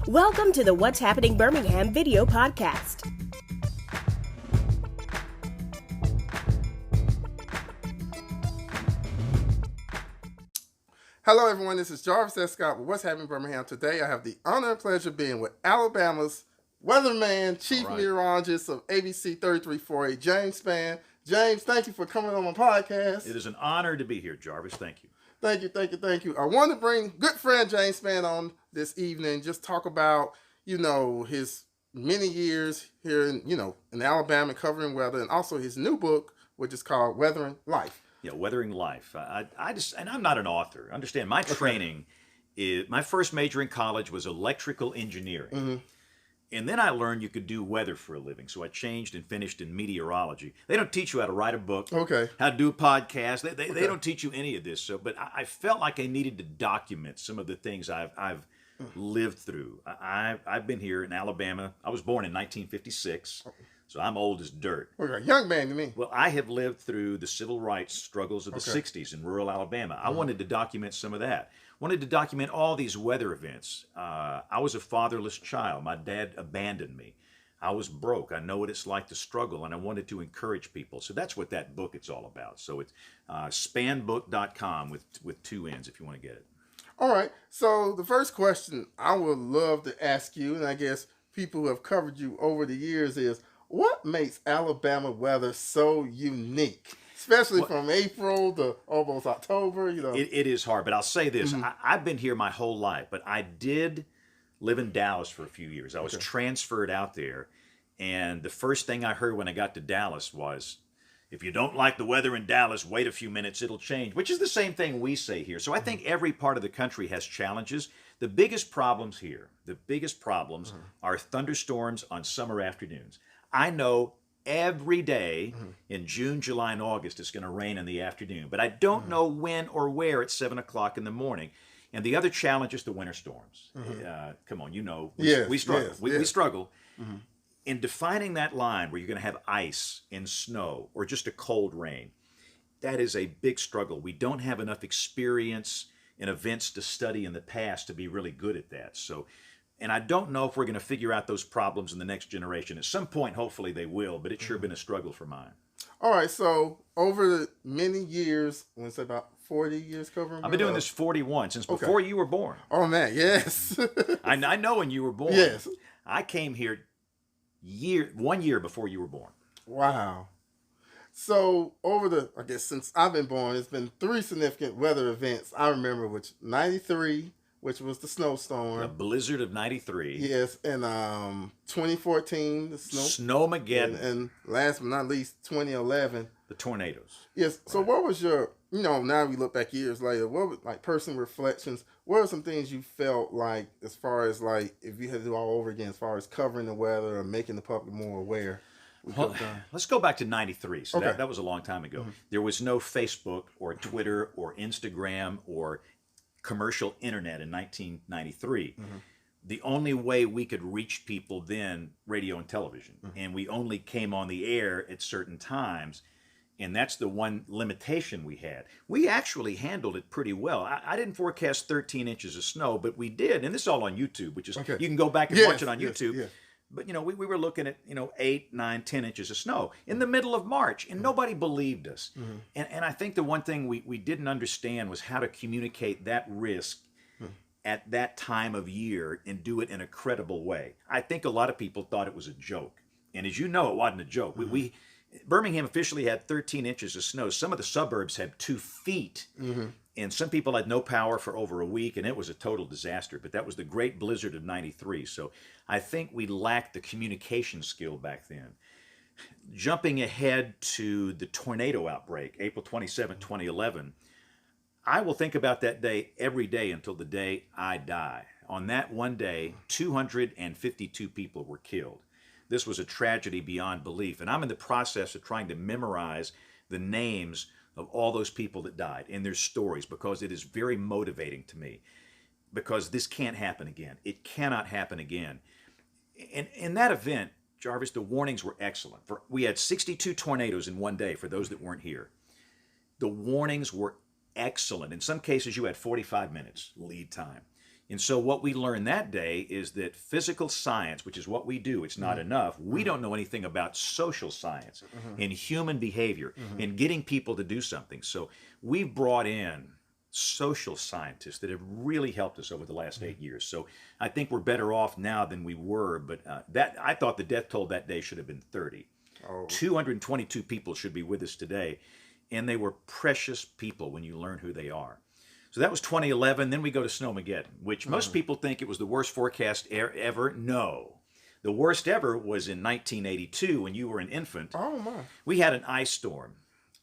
Welcome to the What's Happening Birmingham video podcast. Hello everyone, this is Jarvis S. Scott with What's Happening Birmingham. Today I have the honor and pleasure of being with Alabama's weatherman, chief meteorologist of ABC 3348, James Spann. James, thank you for coming on my podcast. It is an honor to be here, Jarvis. Thank you. Thank you. I want to bring good friend James Spann on this evening, just talk about, his many years here in Alabama covering weather, and also his new book, which is called Weathering Life. Yeah, Weathering Life. And I'm not an author. Understand, my training is, my first major in college was electrical engineering. Mm-hmm. And then I learned you could do weather for a living. So I changed and finished in meteorology. They don't teach you how to write a book, how to do a podcast. They don't teach you any of this. So, but I felt like I needed to document some of the things I've lived through. I've been here in Alabama. I was born in 1956. So I'm old as dirt. Okay, young man to me. Well, I have lived through the civil rights struggles of the 60s in rural Alabama. I wanted to document some of that. Wanted to document all these weather events. I was a fatherless child. My dad abandoned me. I was broke. I know what it's like to struggle, and I wanted to encourage people. So that's what that book is all about. So it's spannbook.com with two N's if you want to get it. All right. So the first question I would love to ask you, and I guess people who have covered you over the years, is what makes Alabama weather so unique? Especially from April to almost October, It is hard, but I'll say this. I've been here my whole life, but I did live in Dallas for a few years. I was transferred out there, and the first thing I heard when I got to Dallas was, if you don't like the weather in Dallas, wait a few minutes, it'll change, which is the same thing we say here. So I think every part of the country has challenges. The biggest problems here, are thunderstorms on summer afternoons. I know every day in June, July, and August it's going to rain in the afternoon, but I don't know when or where at 7 o'clock in the morning. And the other challenge is the winter storms. Come on, we struggle. We struggle. In defining that line where you're going to have ice and snow or just a cold rain, that is a big struggle. We don't have enough experience in events to study in the past to be really good at that. And I don't know if we're going to figure out those problems in the next generation. At some point, hopefully they will, but it's sure been a struggle for mine. All right, so over the many years, I want to say about 40 years covering. I've been doing this 41, since before you were born. Oh, man, yes. I know when you were born. Yes. I came here 1 year before you were born. Wow. So since I've been born, it's been 3 significant weather events. I remember 93, which was the snowstorm. The blizzard of 93. Yes, and 2014, the Snowmageddon. And last but not least, 2011. The tornadoes. Yes, so what was your, now we look back years later, what was, personal reflections, what are some things you felt like, as far as, if you had to do all over again, as far as covering the weather or making the public more aware? Well, let's go back to 93. So that was a long time ago. There was no Facebook or Twitter or Instagram or commercial internet in 1993. The only way we could reach people then, radio and television. And we only came on the air at certain times. And that's the one limitation we had. We actually handled it pretty well. I didn't forecast 13 inches of snow, but we did. And this is all on YouTube, which is, you can go back and watch it on YouTube. Yes. But, we were looking at, 8, 9, 10 inches of snow in the middle of March, and nobody believed us. And I think the one thing we didn't understand was how to communicate that risk at that time of year and do it in a credible way. I think a lot of people thought it was a joke. And as you know, it wasn't a joke. Birmingham officially had 13 inches of snow. Some of the suburbs had 2 feet. And some people had no power for over a week, and it was a total disaster. But that was the great blizzard of 93. So I think we lacked the communication skill back then. Jumping ahead to the tornado outbreak, April 27, 2011, I will think about that day every day until the day I die. On that one day, 252 people were killed. This was a tragedy beyond belief. And I'm in the process of trying to memorize the names of all those people that died and their stories, because it is very motivating to me, because this can't happen again. It cannot happen again. And in that event, Jarvis, the warnings were excellent. We had 62 tornadoes in one day, for those that weren't here. The warnings were excellent. In some cases, you had 45 minutes lead time. And so what we learned that day is that physical science, which is what we do, it's not enough. We don't know anything about social science and human behavior and getting people to do something. So we've brought in social scientists that have really helped us over the last 8 years. So I think we're better off now than we were. But that I thought the death toll that day should have been 30. 222 people should be with us today. And they were precious people when you learn who they are. So that was 2011. Then we go to Snowmageddon, which most people think it was the worst forecast ever. No. The worst ever was in 1982 when you were an infant. Oh, my. We had an ice storm,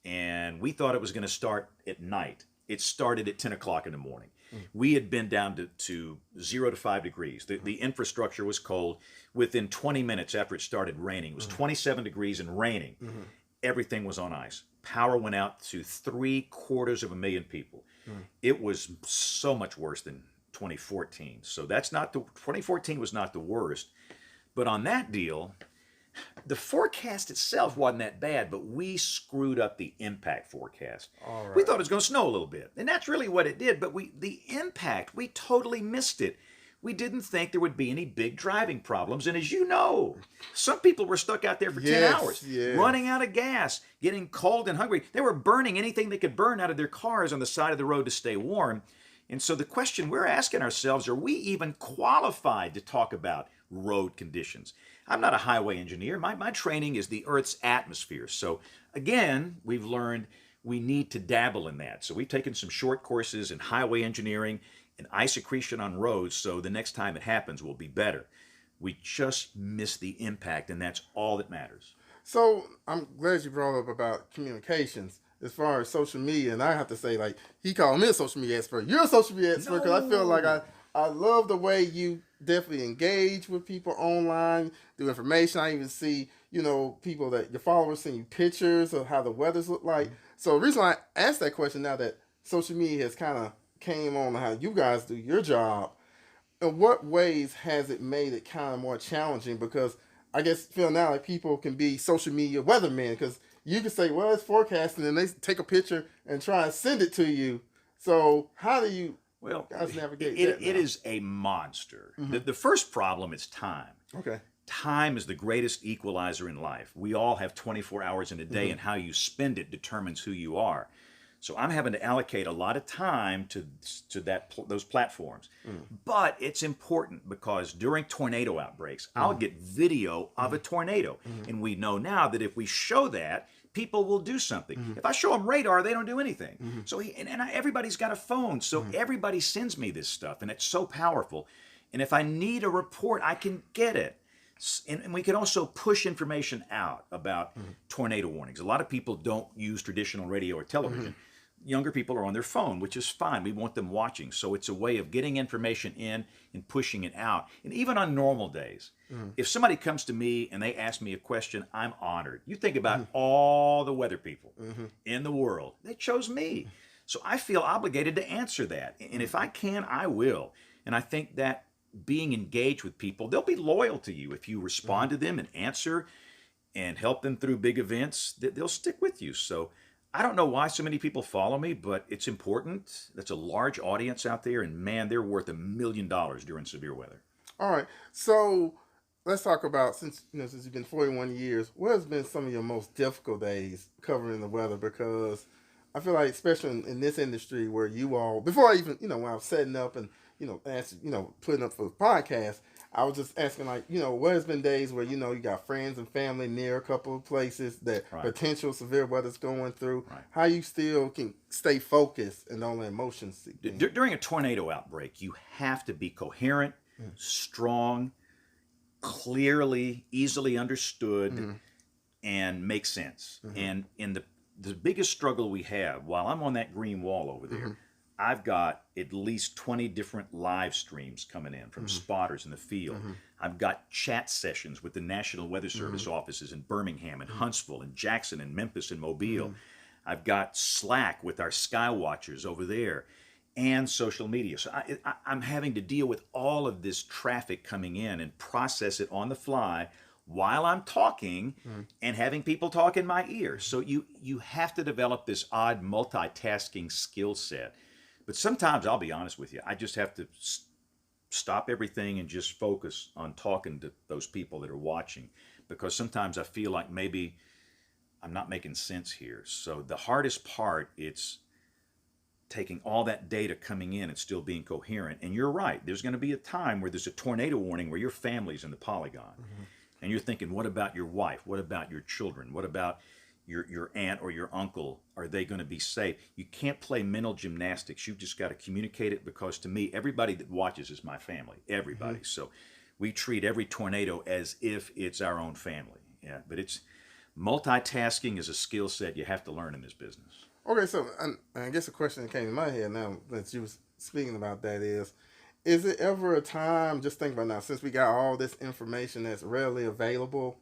and we thought it was going to start at night. It started at 10 o'clock in the morning. We had been down to 0 to 5 degrees. The infrastructure was cold. Within 20 minutes after it started raining, it was 27 degrees and raining. Everything was on ice. Power went out to 750,000 people. It was so much worse than 2014. So 2014 was not the worst. But on that deal, the forecast itself wasn't that bad, but we screwed up the impact forecast. All right. We thought it was going to snow a little bit, and that's really what it did. But the impact, we totally missed it. We didn't think there would be any big driving problems. And as you know, some people were stuck out there for 10 hours, running out of gas, getting cold and hungry. They were burning anything they could burn out of their cars on the side of the road to stay warm. And so the question we're asking ourselves, are we even qualified to talk about road conditions? I'm not a highway engineer. My training is the Earth's atmosphere. So again, we've learned we need to dabble in that. So we've taken some short courses in highway engineering and ice accretion on roads, so the next time it happens will be better. We just miss the impact, and that's all that matters. So I'm glad you brought up about communications as far as social media, and I have to say, like, he called me a social media expert. You're a social media expert because I feel like I love the way you definitely engage with people online, do information. I even see, people that your followers send you pictures of how the weathers look like. So the reason why I asked that question now that social media has kind of came on how you guys do your job, in what ways has it made it kind of more challenging? Because I guess feel now like people can be social media weathermen because you can say, well, it's forecasting, and they take a picture and try and send it to you. So how do you guys navigate that? It is a monster. The first problem is time. Okay. Time is the greatest equalizer in life. We all have 24 hours in a day, and how you spend it determines who you are. So I'm having to allocate a lot of time to those platforms. But it's important because during tornado outbreaks, I'll get video of a tornado. And we know now that if we show that, people will do something. If I show them radar, they don't do anything. So everybody's got a phone, so everybody sends me this stuff, and it's so powerful. And if I need a report, I can get it. And we can also push information out about tornado warnings. A lot of people don't use traditional radio or television. Younger people are on their phone, which is fine. We want them watching. So it's a way of getting information in and pushing it out. And even on normal days, if somebody comes to me and they ask me a question, I'm honored. You think about all the weather people in the world. They chose me. So I feel obligated to answer that. And if I can, I will. And I think that being engaged with people, they'll be loyal to you. If you respond to them and answer and help them through big events, they'll stick with you. So I don't know why so many people follow me, but it's important. That's a large audience out there, and man, they're worth $1 million during severe weather. All right. So let's talk about, since you've been 41 years, what has been some of your most difficult days covering the weather? Because I feel like, especially in this industry where you all, before I even, when I was setting up and, putting up for the podcast, I was just asking, what has been days where, you got friends and family near a couple of places that potential severe weather's going through, how you still can stay focused and don't let emotions During a tornado outbreak, you have to be coherent, strong, clearly, easily understood, and make sense. And in the biggest struggle we have, while I'm on that green wall over there, I've got at least 20 different live streams coming in from spotters in the field. I've got chat sessions with the National Weather Service offices in Birmingham and Huntsville and Jackson and Memphis and Mobile. I've got Slack with our sky watchers over there and social media. So I'm having to deal with all of this traffic coming in and process it on the fly while I'm talking and having people talk in my ear. So you have to develop this odd multitasking skill set. But sometimes, I'll be honest with you, I just have to stop everything and just focus on talking to those people that are watching, because sometimes I feel like maybe I'm not making sense here. So the hardest part, it's taking all that data coming in and still being coherent. And you're right, there's going to be a time where there's a tornado warning where your family's in the polygon. And you're thinking, what about your wife? What about your children? What about your aunt or your uncle? Are they going to be safe? You can't play mental gymnastics. You've just got to communicate it, because to me, everybody that watches is my family. Everybody. So we treat every tornado as if it's our own family. Yeah, but it's multitasking is a skill set you have to learn in this business. Okay, so I guess a question that came to my head now that you was speaking about that is it ever a time, just think about now, since we got all this information that's readily available,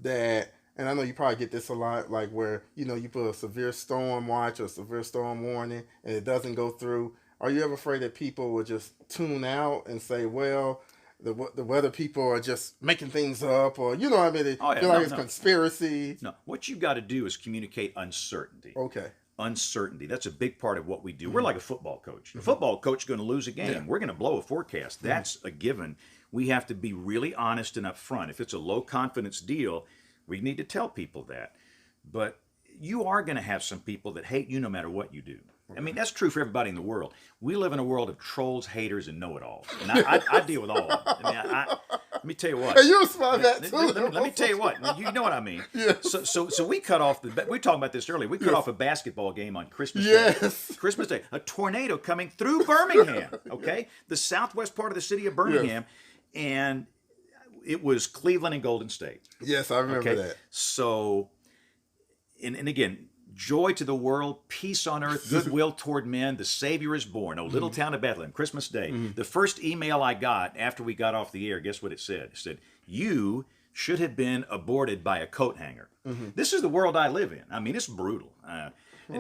that, and I know you probably get this a lot, like where, you put a severe storm watch or severe storm warning and it doesn't go through. Are you ever afraid that people will just tune out and say, well, the weather people are just making things up, or, they feel like it's conspiracy? No, what you've got to do is communicate uncertainty. Okay. Uncertainty. That's a big part of what we do. We're like a football coach. A football coach is going to lose a game. Yeah. We're going to blow a forecast. That's a given. We have to be really honest and upfront. If it's a low confidence deal, we need to tell people that. But you are going to have some people that hate you no matter what you do. I mean, that's true for everybody in the world. We live in a world of trolls, haters, and know-it-alls. And I deal with all of them. I mean, let me tell you what. Hey, you respond that too. Let me tell you what. You know what I mean. Yes. So we cut off we were talking about this earlier. We cut off a basketball game on Christmas Day. Christmas Day. A tornado coming through Birmingham. Okay, the southwest part of the city of Birmingham, and it was Cleveland and Golden State. Yes, I remember that. So, and again, joy to the world, peace on earth, goodwill toward men. The Savior is born. Oh, little town of Bethlehem, Christmas Day. The first email I got after we got off the air, guess what it said? It said, you should have been aborted by a coat hanger. This is the world I live in. I mean, it's brutal. And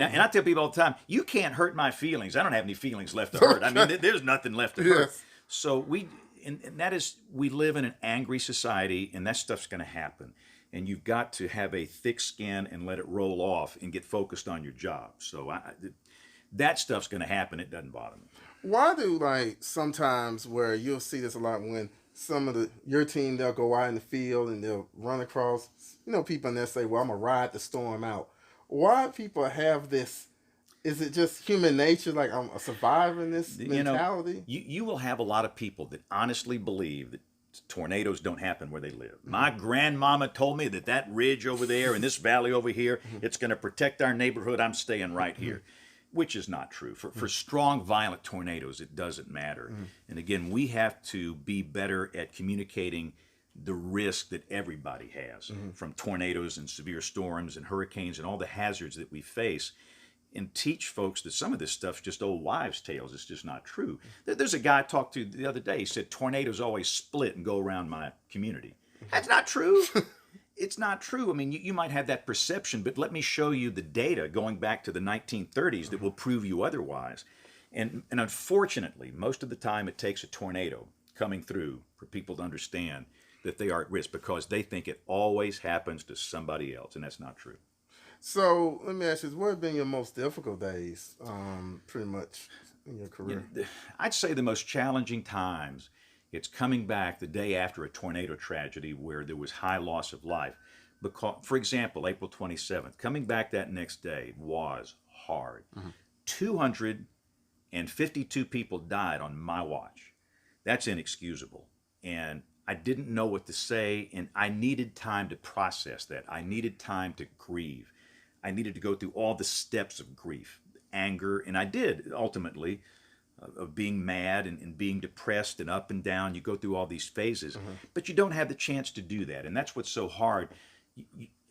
I tell people all the time, you can't hurt my feelings. I don't have any feelings left to hurt. I mean, there's nothing left to hurt. So we live in an angry society, and that stuff's going to happen. And you've got to have a thick skin and let it roll off and get focused on your job. So that stuff's going to happen. It doesn't bother me. Why do, sometimes where you'll see this a lot when some of your team, they'll go out in the field and they'll run across, people, and they'll say, well, I'm going to ride the storm out. Why people have this? Is it just human nature, like I'm a survivor in this mentality? You will have a lot of people that honestly believe that tornadoes don't happen where they live. My grandmama told me that ridge over there and this valley over here, it's going to protect our neighborhood. I'm staying right here, which is not true. For strong, violent tornadoes, it doesn't matter. And again, we have to be better at communicating the risk that everybody has from tornadoes and severe storms and hurricanes and all the hazards that we face, and teach folks that some of this stuff's just old wives' tales. It's just not true. There's a guy I talked to the other day. He said tornadoes always split and go around my community. That's not true. It's not true. I mean, you might have that perception, but let me show you the data going back to the 1930s that will prove you otherwise. And unfortunately, most of the time it takes a tornado coming through for people to understand that they are at risk, because they think it always happens to somebody else, and that's not true. So let me ask you, what have been your most difficult days, pretty much, in your career? I'd say the most challenging times, it's coming back the day after a tornado tragedy where there was high loss of life. Because, for example, April 27th, coming back that next day was hard. 252 people died on my watch. That's inexcusable. And I didn't know what to say, and I needed time to process that. I needed time to grieve. I needed to go through all the steps of grief, anger, and I did ultimately, of being mad and being depressed and up and down. You go through all these phases, but you don't have the chance to do that, and that's what's so hard.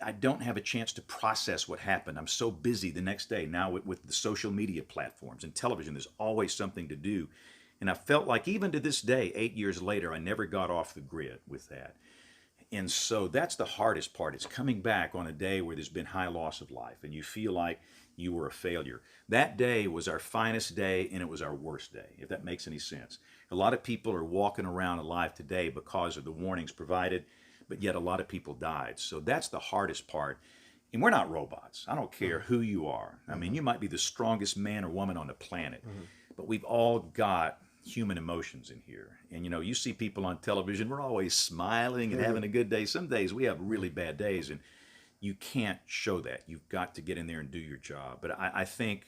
I don't have a chance to process what happened. I'm so busy the next day. Now with the social media platforms and television, there's always something to do. And I felt like even to this day, 8 years later, I never got off the grid with that. And so that's the hardest part. It's coming back on a day where there's been high loss of life and you feel like you were a failure. That day was our finest day and it was our worst day, if that makes any sense. A lot of people are walking around alive today because of the warnings provided, but yet a lot of people died. So that's the hardest part. And we're not robots. I don't care who you are. I mean, you might be the strongest man or woman on the planet, but we've all got human emotions in here. And you see people on television, we're always smiling and having a good day. Some days we have really bad days, and you can't show that. You've got to get in there and do your job. But I think,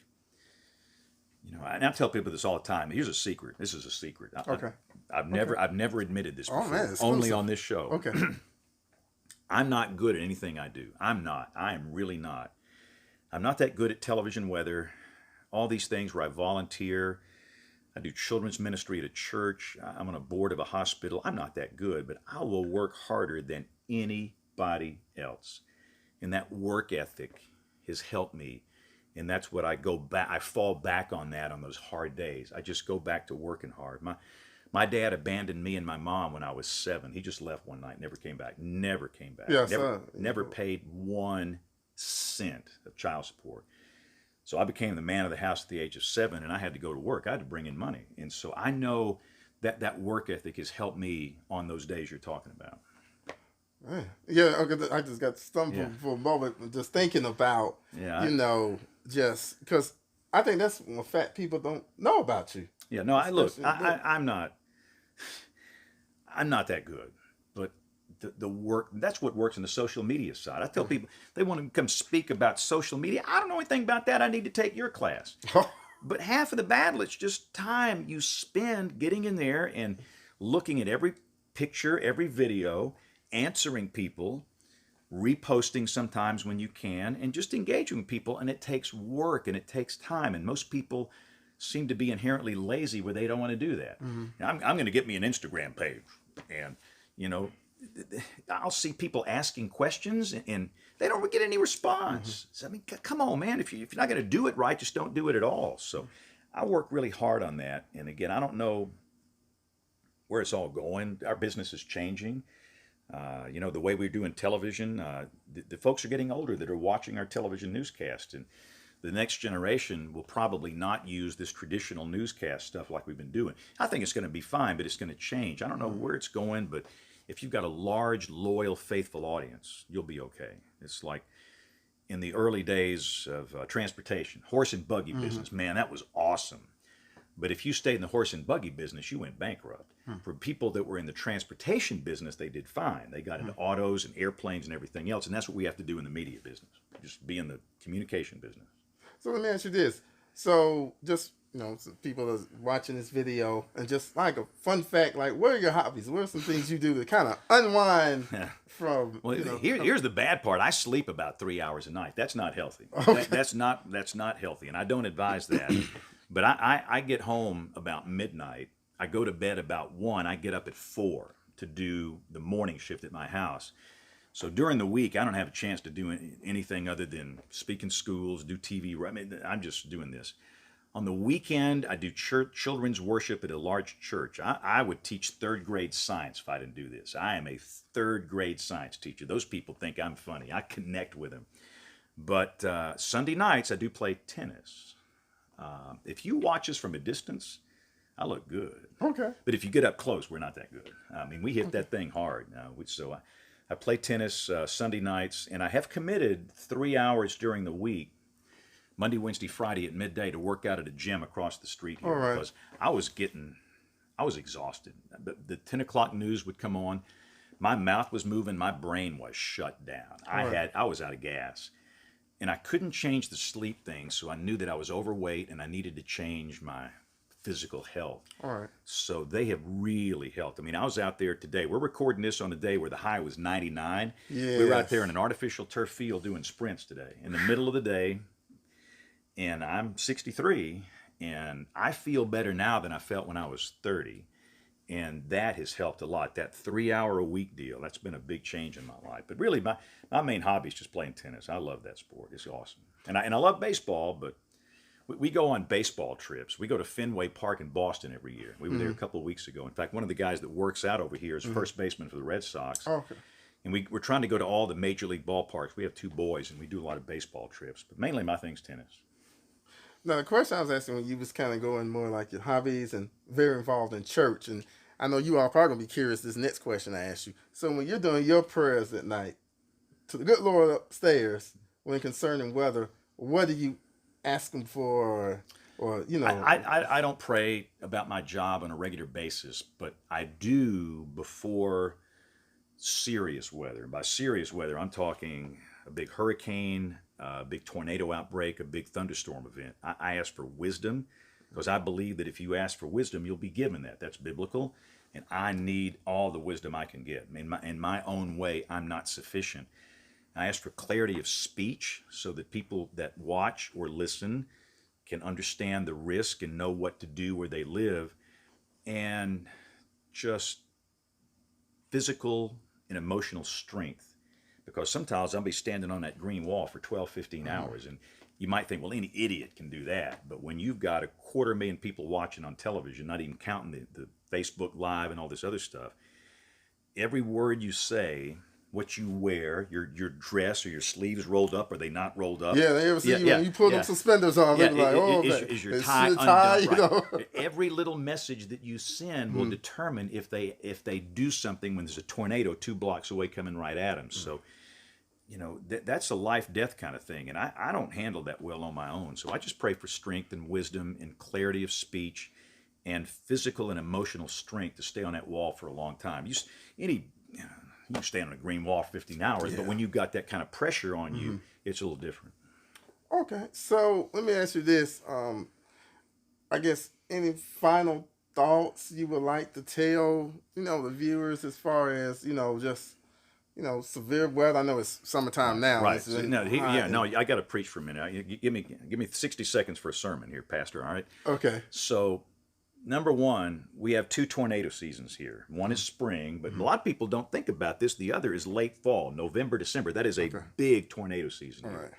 and I tell people this all the time. Here's a secret. This is a secret. Okay. I've never admitted this before. Oh, man, only on this show. Okay. I'm not good at anything I do. I'm not. I am really not. I'm not that good at television weather, all these things where I volunteer. I do children's ministry at a church. I'm on a board of a hospital. I'm not that good, but I will work harder than anybody else. And that work ethic has helped me. And that's what I go back. I fall back on that on those hard days. I just go back to working hard. My dad abandoned me and my mom when I was 7. He just left one night, never came back. Never came back. Yes, never paid 1 cent of child support. So I became the man of the house at the age of 7, and I had to go to work. I had to bring in money. And so I know that work ethic has helped me on those days you're talking about. Yeah, okay, I just got stumbled for a moment just thinking about, just because I think that's a fact people don't know about you. Yeah, no, I'm not that good, but the work, that's what works in the social media side. I tell people, they want to come speak about social media. I don't know anything about that. I need to take your class. But half of the battle, it's just time you spend getting in there and looking at every picture, every video, answering people, reposting sometimes when you can, and just engaging with people. And it takes work and it takes time. And most people seem to be inherently lazy where they don't want to do that. Mm-hmm. Now, I'm going to get me an Instagram page. And, I'll see people asking questions and they don't get any response. Mm-hmm. So, I mean, come on, man. If you're not going to do it right, just don't do it at all. So I work really hard on that. And again, I don't know where it's all going. Our business is changing. The way we're doing television, the folks are getting older that are watching our television newscast, and the next generation will probably not use this traditional newscast stuff like we've been doing. I think it's going to be fine, but it's going to change. I don't know where it's going, but if you've got a large, loyal, faithful audience, you'll be okay. It's like in the early days of transportation, horse and buggy business. Man, that was awesome. But if you stayed in the horse and buggy business, you went bankrupt. For people that were in the transportation business, they did fine. They got into autos and airplanes and everything else, and that's what we have to do in the media business, just be in the communication business. So let me ask you this. So just, some people are watching this video, and just like a fun fact, like, what are your hobbies? What are some things you do to kind of unwind from, Here's the bad part. I sleep about 3 hours a night. That's not healthy. Okay. That's not healthy, and I don't advise that. But I get home about midnight. I go to bed about 1. I get up at 4 to do the morning shift at my house. So during the week, I don't have a chance to do anything other than speak in schools, do TV. I mean, I'm just doing this. On the weekend, I do children's worship at a large church. I would teach 3rd grade science if I didn't do this. I am a 3rd grade science teacher. Those people think I'm funny. I connect with them. But Sunday nights, I do play tennis. If you watch us from a distance, I look good. Okay. But if you get up close, we're not that good. I mean, we hit that thing hard. So I play tennis Sunday nights, and I have committed 3 hours during the week, Monday, Wednesday, Friday at midday, to work out at a gym across the street here. Right. Because I was exhausted. The 10 o'clock news would come on. My mouth was moving. My brain was shut down. I was out of gas. And I couldn't change the sleep thing, so I knew that I was overweight and I needed to change my physical health. All right. So they have really helped. I mean, I was out there today. We're recording this on a day where the high was 99. Yes. We were out there in an artificial turf field doing sprints today in the middle of the day. And I'm 63, and I feel better now than I felt when I was 30. And that has helped a lot. That 3 hour a week deal, that's been a big change in my life. But really, my main hobby is just playing tennis. I love that sport. It's awesome. And I love baseball, but we go on baseball trips. We go to Fenway Park in Boston every year. We were there a couple of weeks ago. In fact, one of the guys that works out over here is first baseman for the Red Sox. Oh, okay. And we're trying to go to all the major league ballparks. We have 2 boys, and we do a lot of baseball trips. But mainly my thing's tennis. Now, the question I was asking when you was kind of going more like your hobbies and very involved in church, and I know you are probably going to be curious this next question I asked you. So when you're doing your prayers at night to the good Lord upstairs, when concerning weather, what do you ask him for? or I don't pray about my job on a regular basis, but I do before serious weather. And by serious weather, I'm talking a big hurricane, a big tornado outbreak, a big thunderstorm event. I ask for wisdom because I believe that if you ask for wisdom, you'll be given that. That's biblical. And I need all the wisdom I can get. In my own way, I'm not sufficient. I ask for clarity of speech so that people that watch or listen can understand the risk and know what to do where they live. And just physical and emotional strength, because sometimes I'll be standing on that green wall for 12, 15 hours, and you might think, well, any idiot can do that. But when you've got 250,000 people watching on television, not even counting the Facebook Live and all this other stuff, every word you say, what you wear, your dress, or your sleeves rolled up, or they not rolled up? Yeah, they ever see you when you put them suspenders on, they're like, oh, is your tie undone? Right. know? Every little message that you send will determine if they do something when there's a tornado 2 blocks away coming right at them. So, that's a life-death kind of thing, and I don't handle that well on my own. So I just pray for strength and wisdom and clarity of speech and physical and emotional strength to stay on that wall for a long time. You can stand on a green wall for 15 hours, but when you've got that kind of pressure on you, it's a little different. Okay, so let me ask you this. I guess any final thoughts you would like to tell, the viewers as far as, just, severe weather? I know it's summertime now. Right. So, I got to preach for a minute. Give me 60 seconds for a sermon here, Pastor, all right? Okay. So, number one, we have 2 tornado seasons here. One is spring, but a lot of people don't think about this. The other is late fall, November, December. That is a big tornado season here. Right.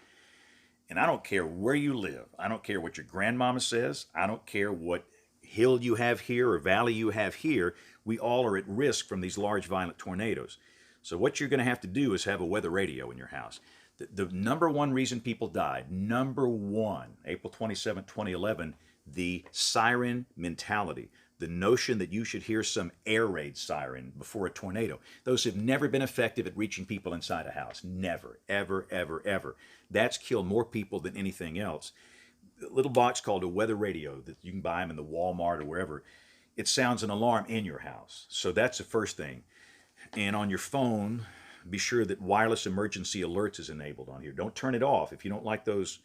And I don't care where you live. I don't care what your grandmama says. I don't care what hill you have here or valley you have here. We all are at risk from these large, violent tornadoes. So what you're going to have to do is have a weather radio in your house. The number one reason people died, number one, April 27, 2011, the siren mentality, the notion that you should hear some air raid siren before a tornado. Those have never been effective at reaching people inside a house. Never, ever, ever, ever. That's killed more people than anything else. A little box called a weather radio that you can buy them in the Walmart or wherever. It sounds an alarm in your house. So that's the first thing. And on your phone, be sure that wireless emergency alerts is enabled on here. Don't turn it off. If you don't like those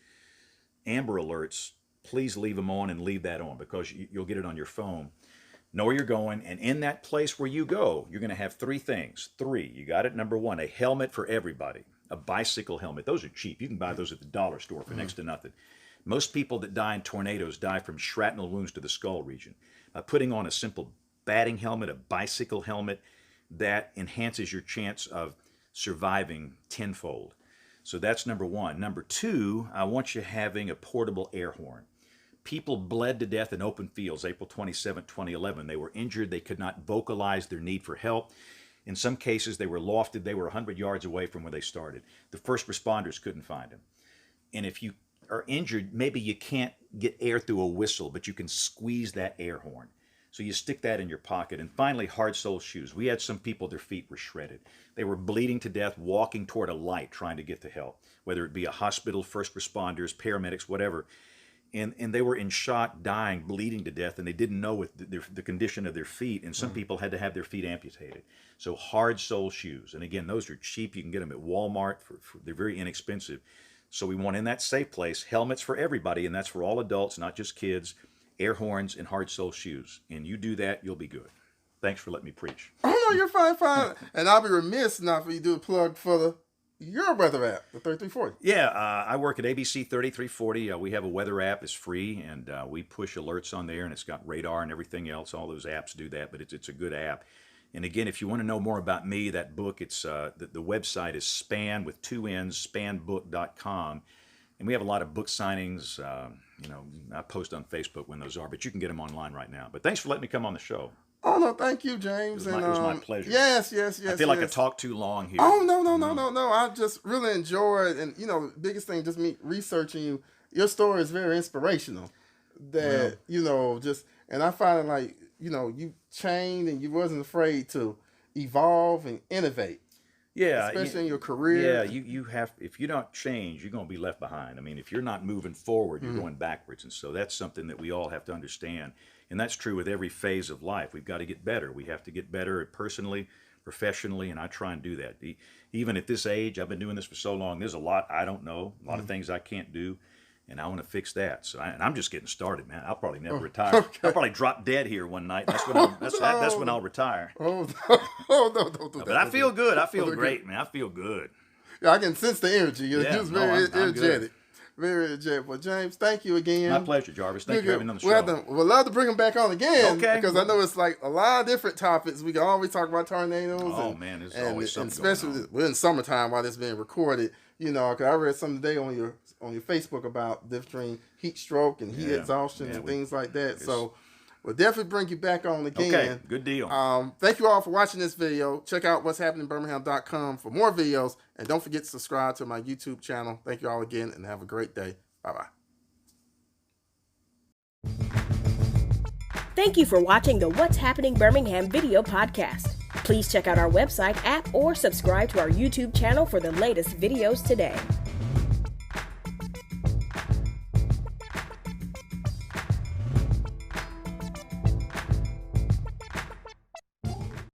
Amber alerts, please leave them on and leave that on, because you'll get it on your phone. Know where you're going, and in that place where you go, you're going to have 3 things. 3, you got it? Number 1, a helmet for everybody, a bicycle helmet. Those are cheap. You can buy those at the dollar store for next to nothing. Most people that die in tornadoes die from shrapnel wounds to the skull region. By putting on a simple batting helmet, a bicycle helmet, that enhances your chance of surviving tenfold. So that's number 1. Number 2, I want you having a portable air horn. People bled to death in open fields April 27, 2011. They were injured. They could not vocalize their need for help. In some cases, they were lofted. They were 100 yards away from where they started. The first responders couldn't find them. And if you are injured, maybe you can't get air through a whistle, but you can squeeze that air horn. So you stick that in your pocket. And finally, hard-soled shoes. We had some people, their feet were shredded. They were bleeding to death, walking toward a light, trying to get to help, whether it be a hospital, first responders, paramedics, whatever. And they were in shock, dying, bleeding to death, and they didn't know with the condition of their feet, and some people had to have their feet amputated. So hard-soled shoes. And again, those are cheap. You can get them at Walmart. They're very inexpensive. So we want, in that safe place, helmets for everybody, and that's for all adults, not just kids, air horns, and hard-soled shoes. And you do that, you'll be good. Thanks for letting me preach. Oh, no, you're fine. And I'll be remiss not for you to do a plug for your weather app, the 3340. Yeah, I work at ABC 3340. We have a weather app. It's free, and we push alerts on there, and it's got radar and everything else. All those apps do that, but it's a good app. And again, if you want to know more about me, that book, it's the website is Spann with 2 N's, spannbook.com. And we have a lot of book signings. I post on Facebook when those are, but you can get them online right now. But thanks for letting me come on the show. Oh, no, thank you, James. It was my pleasure. Yes. I feel like I talked too long here. Oh, no. I just really enjoyed, and, the biggest thing, just me researching you, your story is very inspirational. That, and I find it like, you changed and you wasn't afraid to evolve and innovate. Yeah, especially in your career. Yeah, you have, if you don't change, you're going to be left behind. I mean, if you're not moving forward, you're going backwards. And so that's something that we all have to understand. And that's true with every phase of life. We've got to get better. We have to get better personally, professionally, and I try and do that. Even at this age, I've been doing this for so long, there's a lot I don't know, a lot of things I can't do. And I want to fix that. So and I'm just getting started, man. I'll probably never retire. Okay. I'll probably drop dead here one night. That's when I'll retire. Oh, no, don't do that. But I feel good. I feel great, man. I feel good. Yeah, I can sense the energy. You're just very I'm energetic. good. Very energetic. Well, James, thank you again. My pleasure, Jarvis. Thank you for having me on the show. We'd love to bring him back on again. Okay. Because I know it's like a lot of different topics. We can always talk about tornadoes. Oh, man, there's always something and especially going on. we're in summertime while this being recorded. You know, because I read something today on your Facebook about difference between heat stroke and heat exhaustion and things like that. So we'll definitely bring you back on again. Okay, good deal. Thank you all for watching this video. Check out what'shappeningbirmingham.com for more videos. And don't forget to subscribe to my YouTube channel. Thank you all again and have a great day. Bye-bye. Thank you for watching the What's Happening Birmingham video podcast. Please check out our website, app, or subscribe to our YouTube channel for the latest videos today.